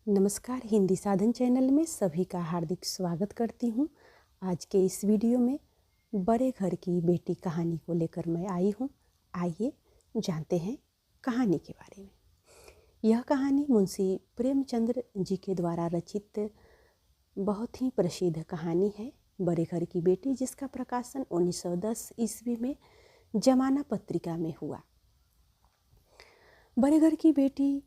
नमस्कार। हिंदी साधन चैनल में सभी का हार्दिक स्वागत करती हूँ। आज के इस वीडियो में बड़े घर की बेटी कहानी को लेकर मैं आई हूँ। आइए जानते हैं कहानी के बारे में। यह कहानी मुंशी प्रेमचंद जी के द्वारा रचित बहुत ही प्रसिद्ध कहानी है, बड़े घर की बेटी, जिसका प्रकाशन 1910 ईस्वी में जमाना पत्रिका में हुआ। बड़े घर की बेटी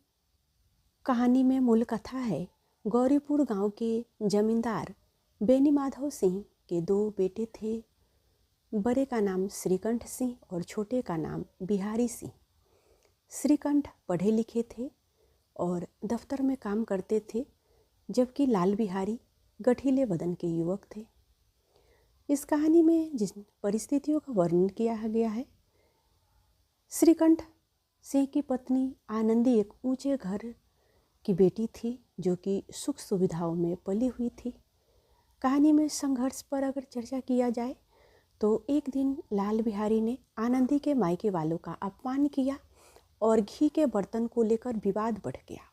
कहानी में मूल कथा है गौरीपुर गांव के जमींदार बेनी माधव सिंह के दो बेटे थे। बड़े का नाम श्रीकंठ सिंह और छोटे का नाम बिहारी सिंह। श्रीकंठ पढ़े लिखे थे और दफ्तर में काम करते थे, जबकि लाल बिहारी गठीले बदन के युवक थे। इस कहानी में जिन परिस्थितियों का वर्णन किया गया है, श्रीकंठ सिंह की पत्नी आनंदी एक ऊंचे घर की बेटी थी, जो कि सुख सुविधाओं में पली हुई थी। कहानी में संघर्ष पर अगर चर्चा किया जाए तो एक दिन लाल बिहारी ने आनंदी के मायके वालों का अपमान किया और घी के बर्तन को लेकर विवाद बढ़ गया।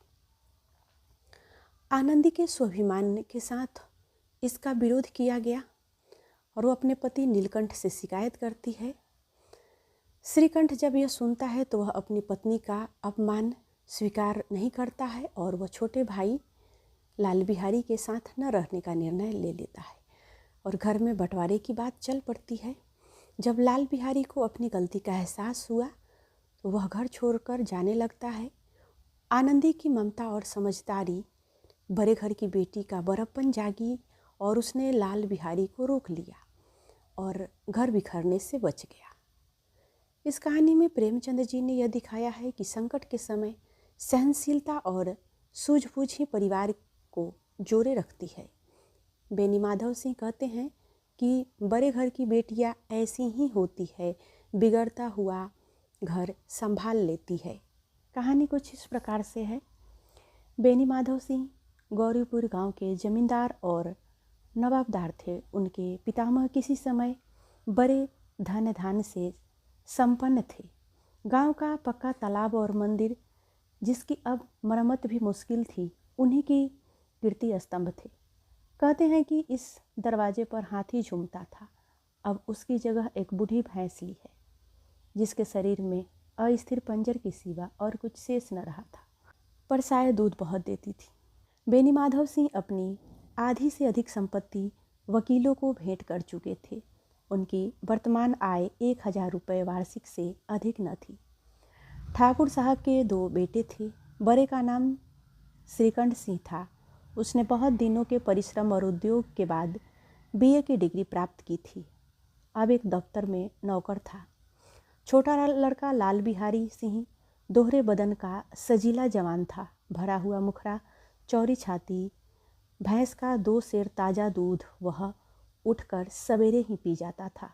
आनंदी के स्वाभिमान के साथ इसका विरोध किया गया और वो अपने पति नीलकंठ से शिकायत करती है। श्रीकंठ जब यह सुनता है तो वह अपनी पत्नी का अपमान स्वीकार नहीं करता है और वह छोटे भाई लाल बिहारी के साथ न रहने का निर्णय ले लेता है और घर में बंटवारे की बात चल पड़ती है। जब लाल बिहारी को अपनी गलती का एहसास हुआ तो वह घर छोड़कर जाने लगता है। आनंदी की ममता और समझदारी बड़े घर की बेटी का बड़प्पन जागी और उसने लाल बिहारी को रोक लिया और घर बिखरने से बच गया। इस कहानी में प्रेमचंद जी ने यह दिखाया है कि संकट के समय सहनशीलता और सूझबूझ ही परिवार को जोड़े रखती है। बेनी माधव सिंह कहते हैं कि बड़े घर की बेटियां ऐसी ही होती है, बिगड़ता हुआ घर संभाल लेती है। कहानी कुछ इस प्रकार से है। बेनी माधव सिंह गौरीपुर गांव के जमींदार और नवाबदार थे। उनके पितामह किसी समय बड़े धन धान से संपन्न थे। गांव का पक्का तालाब और मंदिर, जिसकी अब मरम्मत भी मुश्किल थी, उन्हीं की कीर्ति स्तंभ थे। कहते हैं कि इस दरवाजे पर हाथी झूमता था, अब उसकी जगह एक बूढ़ी भैंस ली है, जिसके शरीर में अस्थिर पंजर के सिवा और कुछ शेष न रहा था, पर शायद दूध बहुत देती थी। बेनी माधव सिंह अपनी आधी से अधिक संपत्ति वकीलों को भेंट कर चुके थे। उनकी वर्तमान आय 1000 रुपये वार्षिक से अधिक न थी। ठाकुर साहब के दो बेटे थे। बड़े का नाम श्रीकंठ सिंह था। उसने बहुत दिनों के परिश्रम और उद्योग के बाद बीए की डिग्री प्राप्त की थी। अब एक दफ्तर में नौकर था। छोटा लड़का लाल बिहारी सिंह दोहरे बदन का सजीला जवान था। भरा हुआ मुखड़ा, चौड़ी छाती, भैंस का 2 सेर ताज़ा दूध वह उठकर सवेरे ही पी जाता था।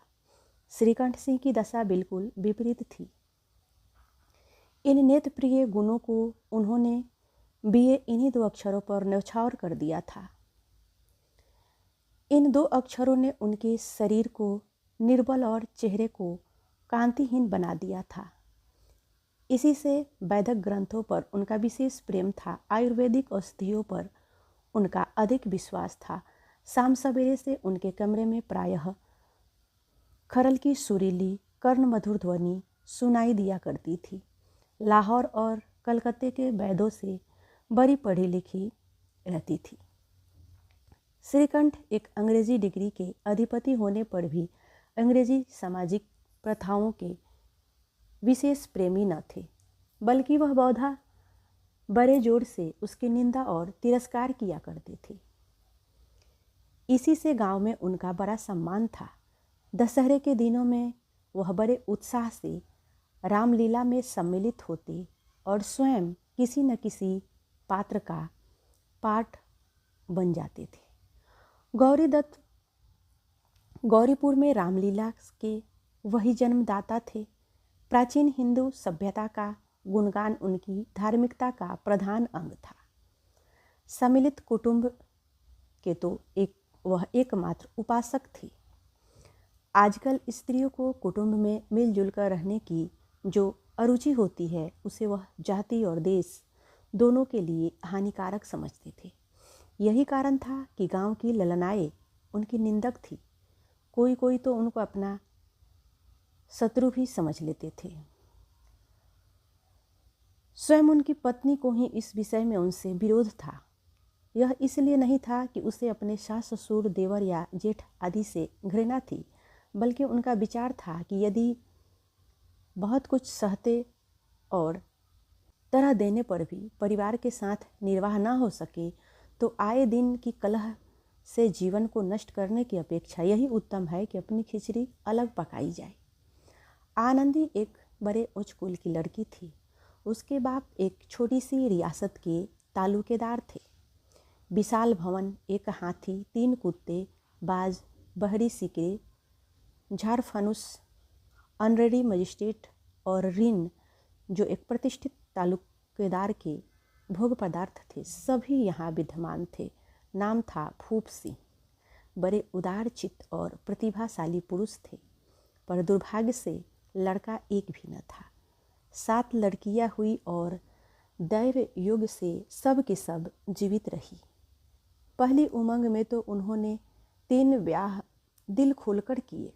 श्रीकंठ सिंह की दशा बिल्कुल विपरीत थी। इन नेत्र प्रिय गुणों को उन्होंने बीए इन्हीं 2 अक्षरों पर न्यौछावर कर दिया था। इन 2 अक्षरों ने उनके शरीर को निर्बल और चेहरे को कांतिहीन बना दिया था। इसी से वैदिक ग्रंथों पर उनका विशेष प्रेम था। आयुर्वेदिक औषधियों पर उनका अधिक विश्वास था। शाम सवेरे से उनके कमरे में प्रायः खरल की सुरीली कर्ण मधुर ध्वनि सुनाई दिया करती थी। लाहौर और कलकत्ते के वैद्यों से बड़ी पढ़ी लिखी रहती थी। श्रीकंठ एक अंग्रेजी डिग्री के अधिपति होने पर भी अंग्रेजी सामाजिक प्रथाओं के विशेष प्रेमी न थे, बल्कि वह बहुधा बड़े जोर से उसकी निंदा और तिरस्कार किया करते थे। इसी से गांव में उनका बड़ा सम्मान था। दशहरे के दिनों में वह बड़े उत्साह से रामलीला में सम्मिलित होते और स्वयं किसी न किसी पात्र का पाठ बन जाते थे। गौरीपुर में रामलीला के वही जन्मदाता थे। प्राचीन हिंदू सभ्यता का गुणगान उनकी धार्मिकता का प्रधान अंग था। सम्मिलित कुटुंब के तो वह एकमात्र उपासक थी। आजकल स्त्रियों को कुटुंब में मिलजुल कर रहने की जो अरुचि होती है, उसे वह जाति और देश दोनों के लिए हानिकारक समझते थे। यही कारण था कि गांव की ललनाएं उनकी निंदक थी। कोई कोई तो उनको अपना शत्रु भी समझ लेते थे। स्वयं उनकी पत्नी को ही इस विषय में उनसे विरोध था। यह इसलिए नहीं था कि उसे अपने सास ससुर देवर या जेठ आदि से घृणा थी, बल्कि उनका विचार था कि यदि बहुत कुछ सहते और तरह देने पर भी परिवार के साथ निर्वाह न हो सके तो आए दिन की कलह से जीवन को नष्ट करने की अपेक्षा यही उत्तम है कि अपनी खिचड़ी अलग पकाई जाए। आनंदी एक बड़े उच्च कुल की लड़की थी। उसके बाप एक छोटी सी रियासत के तालुकेदार थे। विशाल भवन, एक हाथी, 3 कुत्ते, बाज, बहरी सिकरे, झारफानुस, ऑनरेरी मजिस्ट्रेट और ऋण जो एक प्रतिष्ठित तालुकेदार के भोग पदार्थ थे, सभी यहाँ विद्यमान थे। नाम था भूप सिंह। बड़े उदार चित्त और प्रतिभाशाली पुरुष थे, पर दुर्भाग्य से लड़का एक भी न था। 7 लड़कियां हुई और दैव युग से सब के सब जीवित रही। पहली उमंग में तो उन्होंने 3 ब्याह दिल खोलकर किए,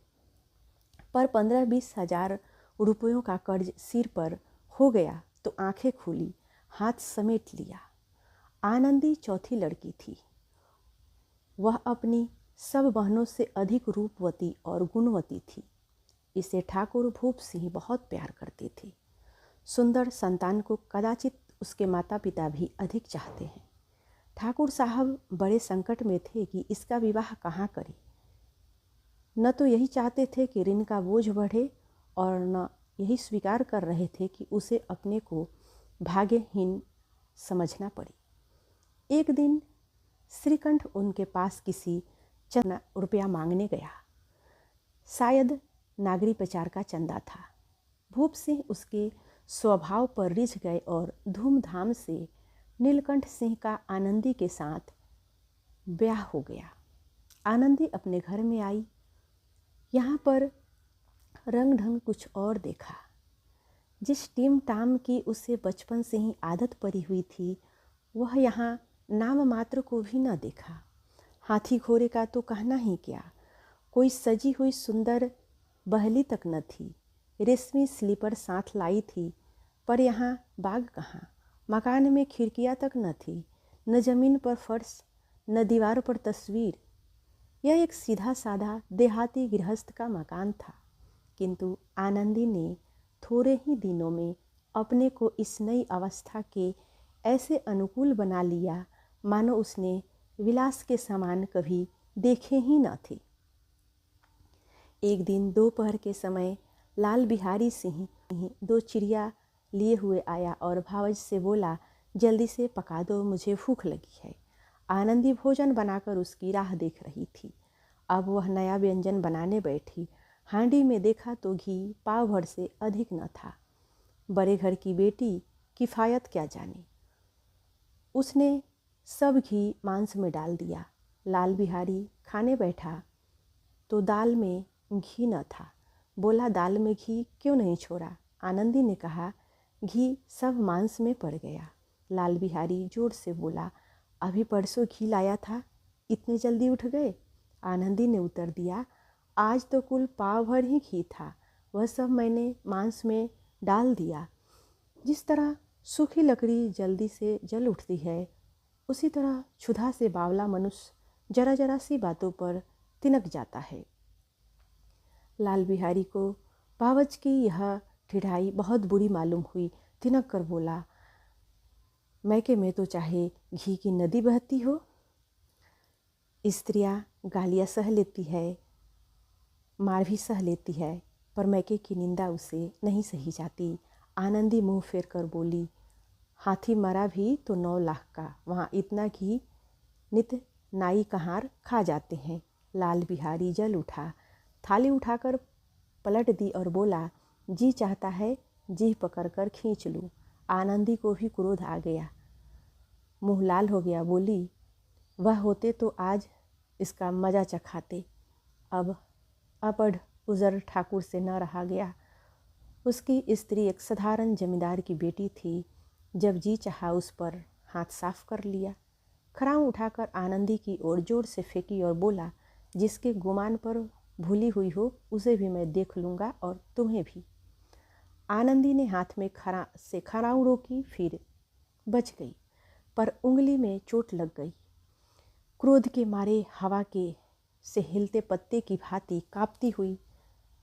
पर 15-20 हजार रुपयों का कर्ज सिर पर हो गया तो आंखें खुली, हाथ समेट लिया। आनंदी चौथी लड़की थी। वह अपनी सब बहनों से अधिक रूपवती और गुणवती थी। इसे ठाकुर भूप सिंह बहुत प्यार करते थे। सुंदर संतान को कदाचित उसके माता पिता भी अधिक चाहते हैं। ठाकुर साहब बड़े संकट में थे कि इसका विवाह कहाँ करें। न तो यही चाहते थे कि ऋण का बोझ बढ़े और न यही स्वीकार कर रहे थे कि उसे अपने को भाग्यहीन समझना पड़े। एक दिन श्रीकंठ उनके पास किसी चंदा रुपया मांगने गया। शायद नागरी प्रचार का चंदा था। भूप सिंह उसके स्वभाव पर रिझ गए और धूमधाम से नीलकंठ सिंह का आनंदी के साथ ब्याह हो गया। आनंदी अपने घर में आई। यहाँ पर रंग ढंग कुछ और देखा। जिस टीम टाम की उसे बचपन से ही आदत पड़ी हुई थी, वह यहाँ नाम मात्र को भी न देखा। हाथी घोड़े का तो कहना ही क्या, कोई सजी हुई सुंदर बहली तक न थी। रेशमी स्लीपर साथ लाई थी, पर यहाँ बाग कहाँ। मकान में खिड़कियाँ तक न थी, न जमीन पर फर्श, न दीवार पर तस्वीर। यह एक सीधा साधा देहाती गृहस्थ का मकान था, किंतु आनंदी ने थोड़े ही दिनों में अपने को इस नई अवस्था के ऐसे अनुकूल बना लिया मानो उसने विलास के सामान कभी देखे ही न थे। एक दिन दोपहर के समय लाल बिहारी सिंह 2 चिड़िया लिए हुए आया और भावज से बोला, जल्दी से पका दो, मुझे भूख लगी है। आनंदी भोजन बनाकर उसकी राह देख रही थी। अब वह नया व्यंजन बनाने बैठी। हांडी में देखा तो घी पाव भर से अधिक न था। बड़े घर की बेटी किफ़ायत क्या जाने। उसने सब घी मांस में डाल दिया। लाल बिहारी खाने बैठा तो दाल में घी न था। बोला, दाल में घी क्यों नहीं छोड़ा? आनंदी ने कहा, घी सब मांस में पड़ गया। लाल बिहारी जोर से बोला, अभी परसों घी लाया था, इतने जल्दी उठ गए? आनंदी ने उत्तर दिया, आज तो कुल पाव भर ही घी था, वह सब मैंने मांस में डाल दिया। जिस तरह सूखी लकड़ी जल्दी से जल उठती है, उसी तरह क्षुधा से बावला मनुष्य जरा जरा सी बातों पर तिनक जाता है। लाल बिहारी को भावज की यह ठिठाई बहुत बुरी मालूम हुई। तिनक कर बोला, मैके में तो चाहे घी की नदी बहती हो। स्त्रियां गालियाँ सह लेती है, मार भी सह लेती है, पर मैके की निंदा उसे नहीं सही जाती। आनंदी मुंह फेर कर बोली, हाथी मरा भी तो 9 लाख का, वहाँ इतना घी नित नाई कहार खा जाते हैं। लाल बिहारी जल उठा, थाली उठाकर पलट दी और बोला, जी चाहता है जीभ पकड़ कर खींच लूँ। आनंदी को भी क्रोध आ गया, मुंह लाल हो गया। बोली, वह होते तो आज इसका मज़ा चखाते। अब अपढ़ उजर ठाकुर से न रहा गया। उसकी स्त्री एक साधारण जमींदार की बेटी थी। जब जी चाहा उस पर हाथ साफ कर लिया। खराऊ उठाकर आनंदी की ओर जोर से फेंकी और बोला, जिसके गुमान पर भूली हुई हो उसे भी मैं देख लूँगा और तुम्हें भी। आनंदी ने हाथ में खराऊ रोकी, फिर बच गई, पर उंगली में चोट लग गई। क्रोध के मारे हवा के से हिलते पत्ते की भांति कांपती हुई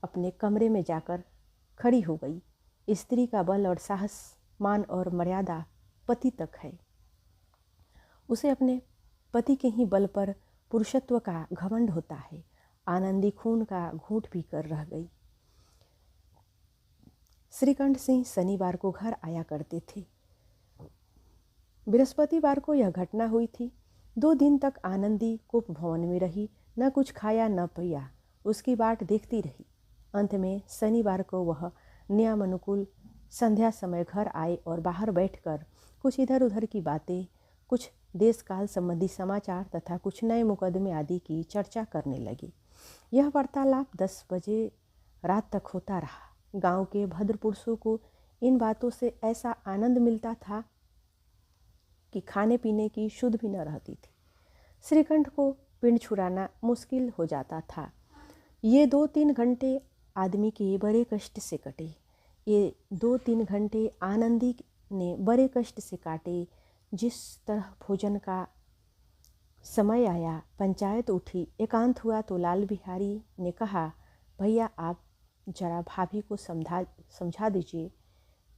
अपने कमरे में जाकर खड़ी हो गई। स्त्री का बल और साहस, मान और मर्यादा पति तक है। उसे अपने पति के ही बल पर पुरुषत्व का घमंड होता है। आनंदी खून का घूंट पी कर रह गई। श्रीकंठ सिंह शनिवार को घर आया करते थे। बृहस्पतिवार को यह घटना हुई थी। 2 दिन तक आनंदी कोप भवन में रही, न कुछ खाया न पिया, उसकी बाट देखती रही। अंत में शनिवार को वह नियमानुकूल संध्या समय घर आए और बाहर बैठकर कुछ इधर उधर की बातें, कुछ देश काल संबंधी समाचार तथा कुछ नए मुकदमे आदि की चर्चा करने लगी। यह वार्तालाप 10 बजे रात तक होता रहा। गांव के भद्र पुरुषों को इन बातों से ऐसा आनंद मिलता था कि खाने पीने की शुद्ध भी न रहती थी। श्रीकंठ को पिंड छुड़ाना मुश्किल हो जाता था। ये 2-3 घंटे आदमी के बड़े कष्ट से कटे। ये 2-3 घंटे आनंदी ने बड़े कष्ट से काटे। जिस तरह भोजन का समय आया, पंचायत उठी, एकांत हुआ तो लाल बिहारी ने कहा, भैया आप जरा भाभी को समझा दीजिए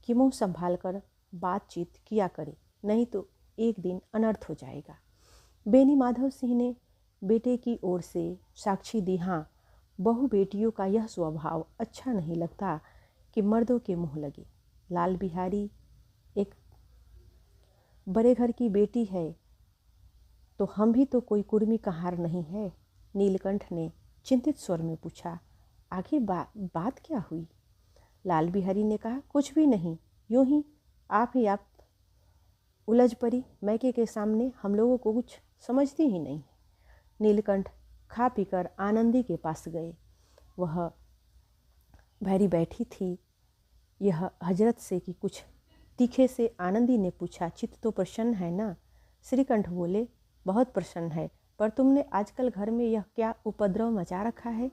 कि मुंह संभाल कर बातचीत किया करे, नहीं तो एक दिन अनर्थ हो जाएगा। बेनी माधव सिंह ने बेटे की ओर से साक्षी दी, हाँ, बहू बेटियों का यह स्वभाव अच्छा नहीं लगता कि मर्दों के मुंह लगे। लाल बिहारी एक बड़े घर की बेटी है तो हम भी तो कोई कुर्मी कहार नहीं है। नीलकंठ ने चिंतित स्वर में पूछा, आखिर बात क्या हुई? लाल बिहारी ने कहा, कुछ भी नहीं, यूं ही आप उलझ पड़ी। मैके के सामने हम लोगों को कुछ समझती ही नहीं। नीलकंठ खा पीकर आनंदी के पास गए। वह भैरी बैठी थी। यह हजरत से कि कुछ तीखे से आनंदी ने पूछा, चित्त तो प्रसन्न है ना? श्रीकंठ बोले, बहुत प्रसन्न है, पर तुमने आजकल घर में यह क्या उपद्रव मचा रखा है?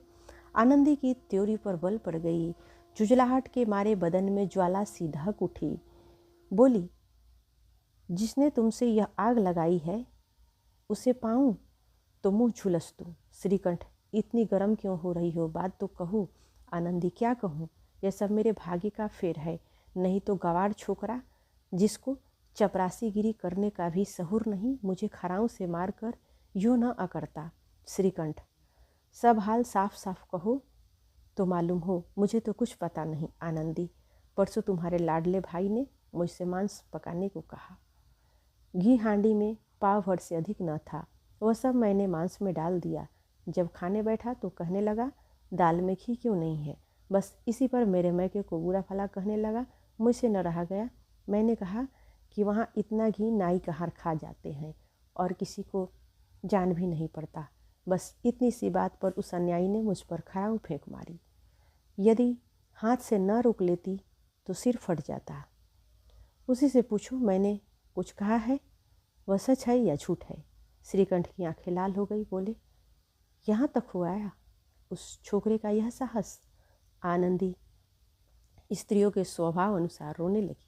आनंदी की त्योरी पर बल पड़ गई। जुझलाहट के मारे बदन में ज्वाला सी दहक उठी। बोली, जिसने तुमसे यह आग लगाई है उसे पाऊं तो मुंह झुलस दूं। श्रीकंठ, इतनी गर्म क्यों हो रही हो? बात तो कहो। आनंदी, क्या कहूँ? यह सब मेरे भाग्य का फेर है, नहीं तो गवार छोकरा जिसको चपरासीगिरी करने का भी सहूर नहीं, मुझे खराऊ से मारकर यूँ न अकड़ता। श्रीकंठ, सब हाल साफ साफ कहो तो मालूम हो, मुझे तो कुछ पता नहीं। आनंदी, परसों तुम्हारे लाडले भाई ने मुझसे मांस पकाने को कहा। घी हांडी में पाव भर से अधिक न था, वह सब मैंने मांस में डाल दिया। जब खाने बैठा तो कहने लगा, दाल में घी क्यों नहीं है? बस इसी पर मेरे मैके को बुरा भला कहने लगा। मुझसे न रहा गया। मैंने कहा कि वहाँ इतना घी नाई कहाँ खा जाते हैं और किसी को जान भी नहीं पड़ता। बस इतनी सी बात पर उस अन्यायी ने मुझ पर खराऊ फेंक मारी। यदि हाथ से न रोक लेती तो सिर फट जाता। उसी से पूछो, मैंने कुछ कहा है? वह सच है या झूठ है? श्रीकंठ की आंखें लाल हो गई। बोले, यहाँ तक हुआ आया उस छोकरे का यह साहस? आनंदी स्त्रियों के स्वभाव अनुसार रोने लगी,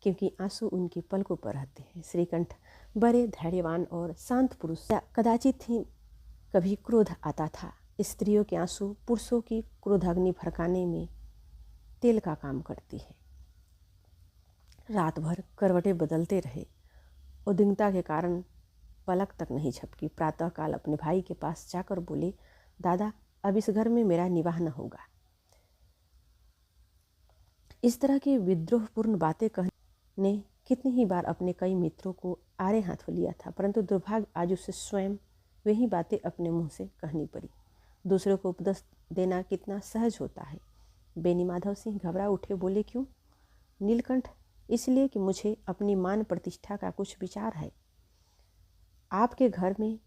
क्योंकि आंसू उनकी पलकों पर रहते हैं। श्रीकंठ बड़े धैर्यवान और शांत पुरुष, कदाचित ही कभी क्रोध आता था। स्त्रियों के आंसू पुरुषों की क्रोधाग्नि भड़काने में तेल का काम करती है। रात भर करवटें बदलते रहे। उद्विग्नता के कारण पलक तक नहीं झपकी। प्रातःकाल अपने भाई के पास जाकर बोले, दादा, अब इस घर में मेरा निवाह न होगा। इस तरह की विद्रोहपूर्ण बातें कहने कितनी ही बार अपने कई मित्रों को आड़े हाथों लिया था, परंतु दुर्भाग्य आज उसे स्वयं वही बातें अपने मुंह से कहनी पड़ी। दूसरों को उपदेश देना कितना सहज होता है। बेनी माधव सिंह घबरा उठे। बोले, क्यों? नीलकंठ, इसलिए कि मुझे अपनी मान प्रतिष्ठा का कुछ विचार है। आपके घर में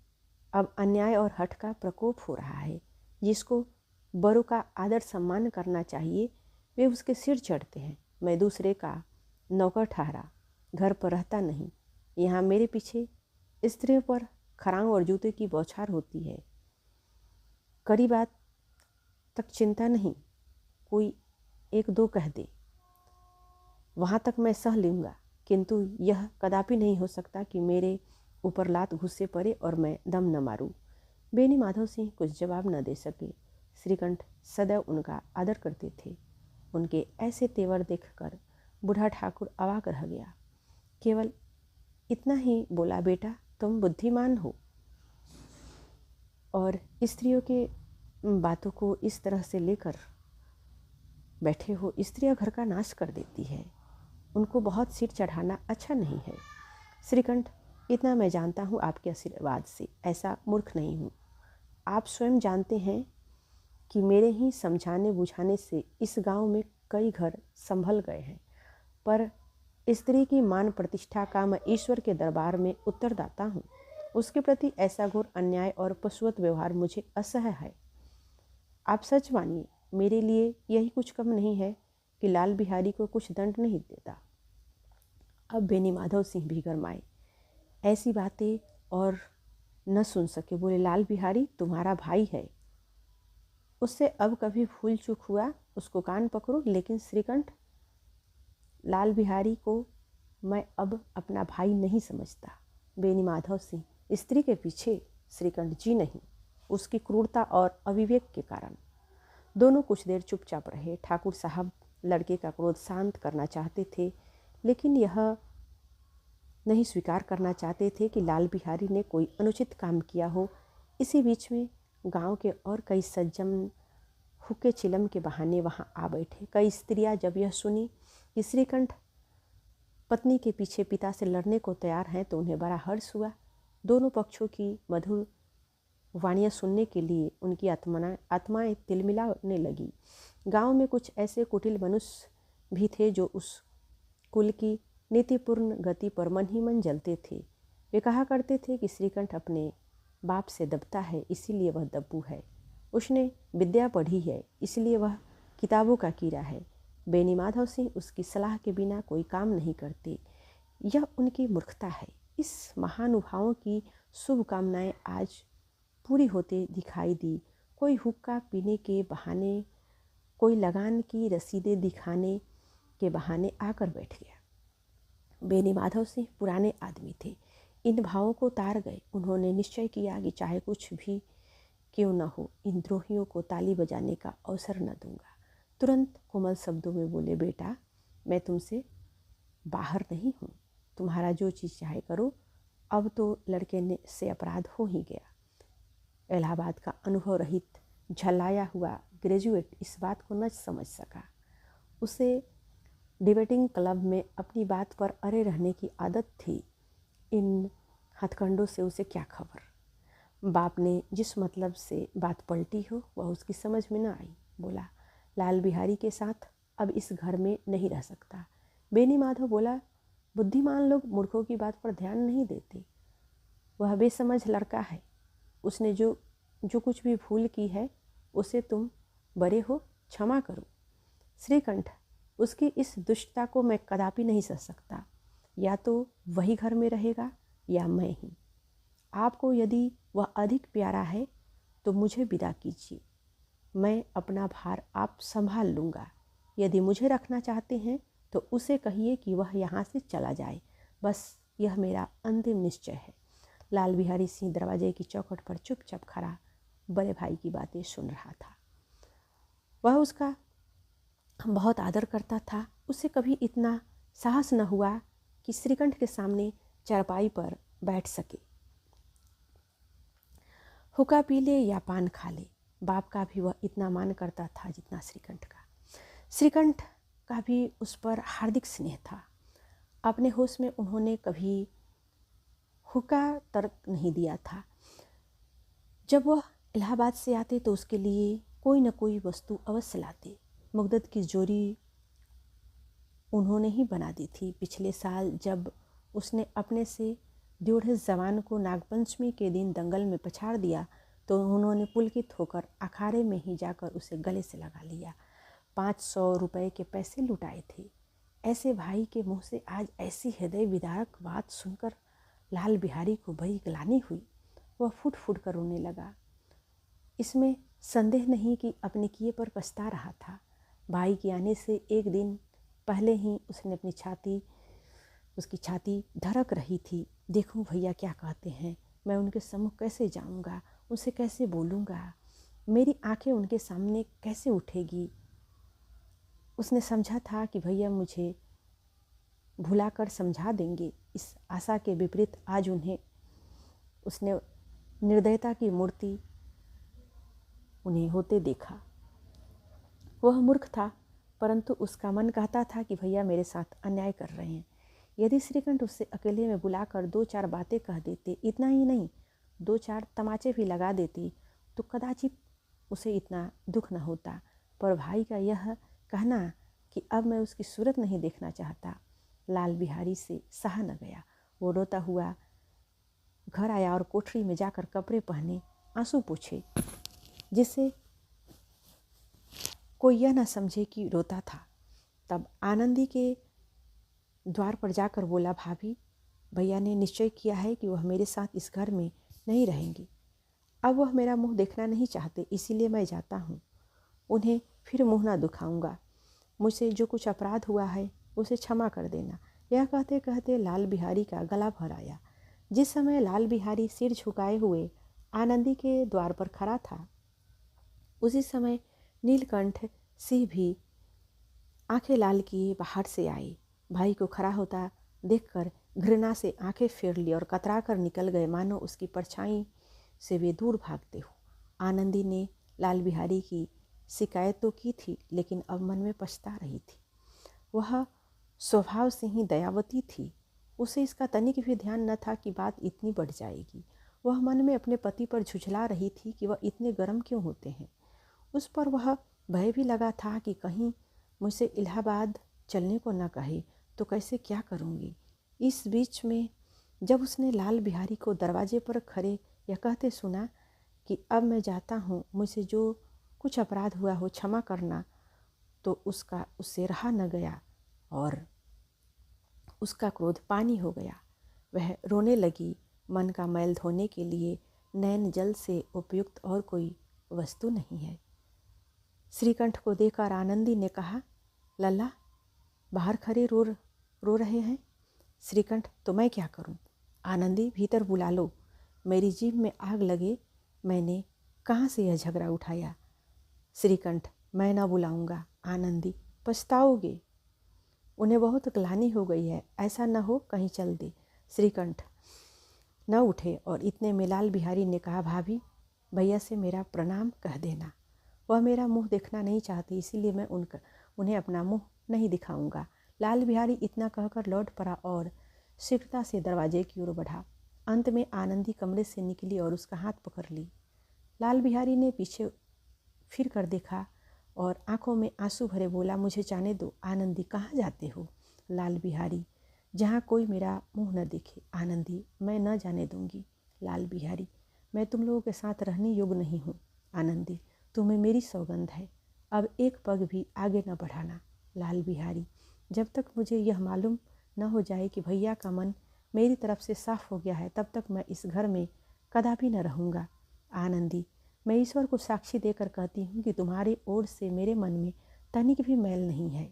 अब अन्याय और हठ का प्रकोप हो रहा है। जिसको बड़ों का आदर सम्मान करना चाहिए वे उसके सिर चढ़ते हैं। मैं दूसरे का नौकर ठहरा घर पर रहता नहीं। यहाँ मेरे पीछे स्त्रियों पर खड़ाऊं और जूते की बौछार होती है। कड़ी बात तक चिंता नहीं, कोई एक दो कह दे, वहाँ तक मैं सह लूँगा, किंतु यह कदापि नहीं हो सकता कि मेरे ऊपर लात घुस्से पड़े और मैं दम न मारूं। बेनी माधव सिंह कुछ जवाब न दे सके। श्रीकंठ सदैव उनका आदर करते थे। उनके ऐसे तेवर देखकर बूढ़ा ठाकुर अवाक रह गया। केवल इतना ही बोला, बेटा तुम बुद्धिमान हो और स्त्रियों के बातों को इस तरह से लेकर बैठे हो। स्त्रियां घर का नाश कर देती है, उनको बहुत सिर चढ़ाना अच्छा नहीं है। श्रीकंठ, इतना मैं जानता हूँ आपके आशीर्वाद से, ऐसा मूर्ख नहीं हूँ। आप स्वयं जानते हैं कि मेरे ही समझाने बुझाने से इस गांव में कई घर संभल गए हैं, पर स्त्री की मान प्रतिष्ठा का मैं ईश्वर के दरबार में उत्तरदाता हूँ। उसके प्रति ऐसा घोर अन्याय और पशुवत व्यवहार मुझे असह्य है। आप सच मानिए, मेरे लिए यही कुछ कम नहीं है कि लाल बिहारी को कुछ दंड नहीं देता। अब बेनी माधव सिंह भी गरमाए, ऐसी बातें और न सुन सके। बोले, लाल बिहारी तुम्हारा भाई है, उससे अब कभी भूल चूक हुआ उसको कान पकड़ो। लेकिन श्रीकंठ, लाल बिहारी को मैं अब अपना भाई नहीं समझता। बेनी माधव सिंह, स्त्री के पीछे? श्रीकंठ, जी नहीं, उसकी क्रूरता और अविवेक के कारण। दोनों कुछ देर चुपचाप रहे। ठाकुर साहब लड़के का क्रोध शांत करना चाहते थे, लेकिन यह नहीं स्वीकार करना चाहते थे कि लाल बिहारी ने कोई अनुचित काम किया हो। इसी बीच में गांव के और कई सज्जन हुक्के चिलम के बहाने वहां आ बैठे। कई स्त्रियां जब यह सुनी कि श्रीकंठ पत्नी के पीछे पिता से लड़ने को तैयार हैं तो उन्हें बड़ा हर्ष हुआ। दोनों पक्षों की मधुर वाणियाँ सुनने के लिए उनकी आत्माएं तिलमिलाने लगी। गांव में कुछ ऐसे कुटिल मनुष्य भी थे जो उस कुल की नीतिपूर्ण गति पर मन ही मन जलते थे। वे कहा करते थे कि श्रीकंठ अपने बाप से दबता है, इसीलिए वह दब्बू है। उसने विद्या पढ़ी है, इसलिए वह किताबों का कीड़ा है। बेनी माधव सिंह उसकी सलाह के बिना कोई काम नहीं करते। यह उनकी मूर्खता है। इस महानुभावों की शुभकामनाएं आज पूरी होते दिखाई दी। कोई हुक्का पीने के बहाने, कोई लगान की रसीदें दिखाने के बहाने आकर बैठ गया। बेनी माधव सिंह पुराने आदमी थे, इन भावों को तार गए। उन्होंने निश्चय किया कि चाहे कुछ भी क्यों न हो, इन द्रोहियों को ताली बजाने का अवसर न दूंगा। तुरंत कोमल शब्दों में बोले, बेटा मैं तुमसे बाहर नहीं हूँ, तुम्हारा जो चीज़ चाहे करो। अब तो लड़के से अपराध हो ही गया। इलाहाबाद का अनुभव रहित झल्लाया हुआ ग्रेजुएट इस बात को न समझ सका। उसे डिबेटिंग क्लब में अपनी बात पर अड़े रहने की आदत थी। इन हथकंडों से उसे क्या खबर। बाप ने जिस मतलब से बात पलटी हो वह उसकी समझ में न आई। बोला, लाल बिहारी के साथ अब इस घर में नहीं रह सकता। बेनी माधव बोला, बुद्धिमान लोग मूर्खों की बात पर ध्यान नहीं देते। वह बेसमझ लड़का है, उसने जो कुछ भी भूल की है उसे तुम बड़े हो, क्षमा करो। श्रीकंठ, उसकी इस दुष्टता को मैं कदापि नहीं सह सकता। या तो वही घर में रहेगा या मैं ही। आपको यदि वह अधिक प्यारा है तो मुझे विदा कीजिए, मैं अपना भार आप संभाल लूँगा। यदि मुझे रखना चाहते हैं तो उसे कहिए कि वह यहाँ से चला जाए। बस यह मेरा अंतिम निश्चय है। लाल बिहारी सिंह दरवाजे की चौखट पर चुपचाप खड़ा बड़े भाई की बातें सुन रहा था। वह उसका बहुत आदर करता था। उसे कभी इतना साहस न हुआ कि श्रीकंठ के सामने चारपाई पर बैठ सके। हुक्का पी ले या पान खा ले, बाप का भी वह इतना मान करता था जितना श्रीकंठ का। श्रीकंठ का भी उस पर हार्दिक स्नेह था। अपने होश में उन्होंने कभी हुक्का तर्क नहीं दिया था। जब वह इलाहाबाद से आते तो उसके लिए कोई न कोई वस्तु अवश्य लाते। मुग्दत की जोड़ी उन्होंने ही बना दी थी। पिछले साल जब उसने अपने से दृढ़ जवान को नागपंचमी के दिन दंगल में पछाड़ दिया तो उन्होंने पुलकित होकर अखाड़े में ही जाकर उसे गले से लगा लिया। 500 रुपए के पैसे लुटाए थे। ऐसे भाई के मुंह से आज ऐसी हृदय विदारक बात सुनकर लाल बिहारी को बड़ी ग्लानि हुई। वह फूट फूट कर रोने लगा। इसमें संदेह नहीं कि अपने किए पर पछता रहा था। भाई के आने से एक दिन पहले ही उसने उसकी छाती धड़क रही थी। देखूं भैया क्या कहते हैं, मैं उनके सम्मुख कैसे जाऊंगा, उनसे कैसे बोलूँगा, मेरी आंखें उनके सामने कैसे उठेगी। उसने समझा था कि भैया मुझे भुलाकर समझा देंगे। इस आशा के विपरीत आज उसने निर्दयता की मूर्ति उन्हें होते देखा। वह मूर्ख था, परंतु उसका मन कहता था कि भैया मेरे साथ अन्याय कर रहे हैं। यदि श्रीकंठ उससे अकेले में बुलाकर 2-4 बातें कह देते, इतना ही नहीं 2-4 तमाचे भी लगा देते, तो कदाचित उसे इतना दुख न होता। पर भाई का यह कहना कि अब मैं उसकी सूरत नहीं देखना चाहता, लाल बिहारी से सहा न गया। वो रोता हुआ घर आया और कोठरी में जाकर कपड़े पहने, आंसू पोंछे, जिससे कोई यह न समझे कि रोता था। तब आनंदी के द्वार पर जाकर बोला, भाभी, भैया ने निश्चय किया है कि वह मेरे साथ इस घर में नहीं रहेंगी। अब वह मेरा मुंह देखना नहीं चाहते, इसीलिए मैं जाता हूँ। उन्हें फिर मुंह ना दुखाऊंगा। मुझसे जो कुछ अपराध हुआ है उसे क्षमा कर देना। यह कहते कहते लाल बिहारी का गला भर आया। जिस समय लाल बिहारी सिर झुकाए हुए आनंदी के द्वार पर खड़ा था, उसी समय नीलकंठ सिंह भी आंखें लाल किए बाहर से आए। भाई को खड़ा होता देखकर घृणा से आंखें फेर ली और कतरा कर निकल गए, मानो उसकी परछाई से वे दूर भागते हो। आनंदी ने लाल बिहारी की शिकायत तो की थी, लेकिन अब मन में पछता रही थी। वह स्वभाव से ही दयावती थी। उसे इसका तनिक भी ध्यान न था कि बात इतनी बढ़ जाएगी। वह मन में अपने पति पर झुझला रही थी कि वह इतने गर्म क्यों होते हैं। उस पर वह भय भी लगा था कि कहीं मुझसे इलाहाबाद चलने को न कहे तो कैसे क्या करूँगी। इस बीच में जब उसने लाल बिहारी को दरवाजे पर खड़े यह कहते सुना कि अब मैं जाता हूँ, मुझसे जो कुछ अपराध हुआ हो क्षमा करना, तो उससे रहा न गया और उसका क्रोध पानी हो गया। वह रोने लगी। मन का मैल धोने के लिए नैन जल से उपयुक्त और कोई वस्तु नहीं है। श्रीकंठ को देखकर आनंदी ने कहा, लल्ला बाहर खड़े रो रहे हैं। श्रीकंठ, तो मैं क्या करूं? आनंदी, भीतर बुला लो। मेरी जीभ में आग लगे, मैंने कहाँ से यह झगड़ा उठाया। श्रीकंठ, मैं न बुलाऊंगा। आनंदी, पछताओगे। उन्हें बहुत ग्लानि हो गई है, ऐसा न हो कहीं चल दे। श्रीकंठ न उठे और इतने में लाल बिहारी ने कहा, भाभी, भैया से मेरा प्रणाम कह देना। वह मेरा मुंह देखना नहीं चाहती, इसीलिए मैं उन्हें अपना मुंह नहीं दिखाऊंगा। लाल बिहारी इतना कहकर लौट पड़ा और शीघ्रता से दरवाजे की ओर बढ़ा। अंत में आनंदी कमरे से निकली और उसका हाथ पकड़ ली। लाल बिहारी ने पीछे फिर कर देखा और आंखों में आंसू भरे बोला, मुझे जाने दो। आनंदी, कहाँ जाते हो? लाल बिहारी, जहाँ कोई मेरा मुंह न देखे। आनंदी, मैं न जाने दूंगी। लाल बिहारी, मैं तुम लोगों के साथ रहने योग्य नहीं हूँ। आनंदी, तुम्हें मेरी सौगंध है, अब एक पग भी आगे न बढ़ाना। लाल बिहारी, जब तक मुझे यह मालूम न हो जाए कि भैया का मन मेरी तरफ से साफ हो गया है, तब तक मैं इस घर में कदापि न रहूँगा। आनंदी, मैं ईश्वर को साक्षी देकर कहती हूँ कि तुम्हारी ओर से मेरे मन में तनिक भी मैल नहीं है।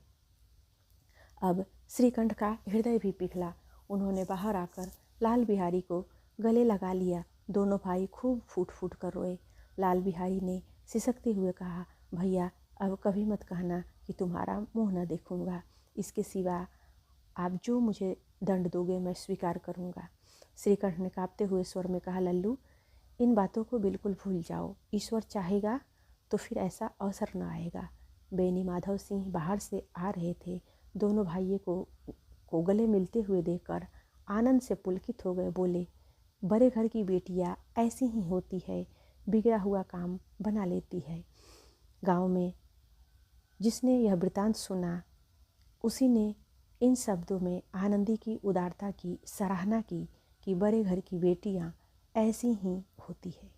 अब श्रीकंठ का हृदय भी पिघला। उन्होंने बाहर आकर लाल बिहारी को गले लगा लिया। दोनों भाई खूब फूट फूट कर रोए। लाल बिहारी ने सिसकते हुए कहा, भैया, अब कभी मत कहना कि तुम्हारा मुंह न देखूंगा। इसके सिवा आप जो मुझे दंड दोगे मैं स्वीकार करूंगा। श्रीकंठ ने कांपते हुए स्वर में कहा, लल्लू, इन बातों को बिल्कुल भूल जाओ। ईश्वर चाहेगा तो फिर ऐसा अवसर न आएगा। बेनी माधव सिंह बाहर से आ रहे थे। दोनों भाइयों को गले मिलते हुए देखकर आनंद से पुलकित हो गए। बोले, बड़े घर की बेटियां ऐसी ही होती है, बिगड़ा हुआ काम बना लेती है। गांव में जिसने यह वृतांत सुना, उसी ने इन शब्दों में आनंदी की उदारता की सराहना की कि बड़े घर की बेटियां ऐसी ही होती है।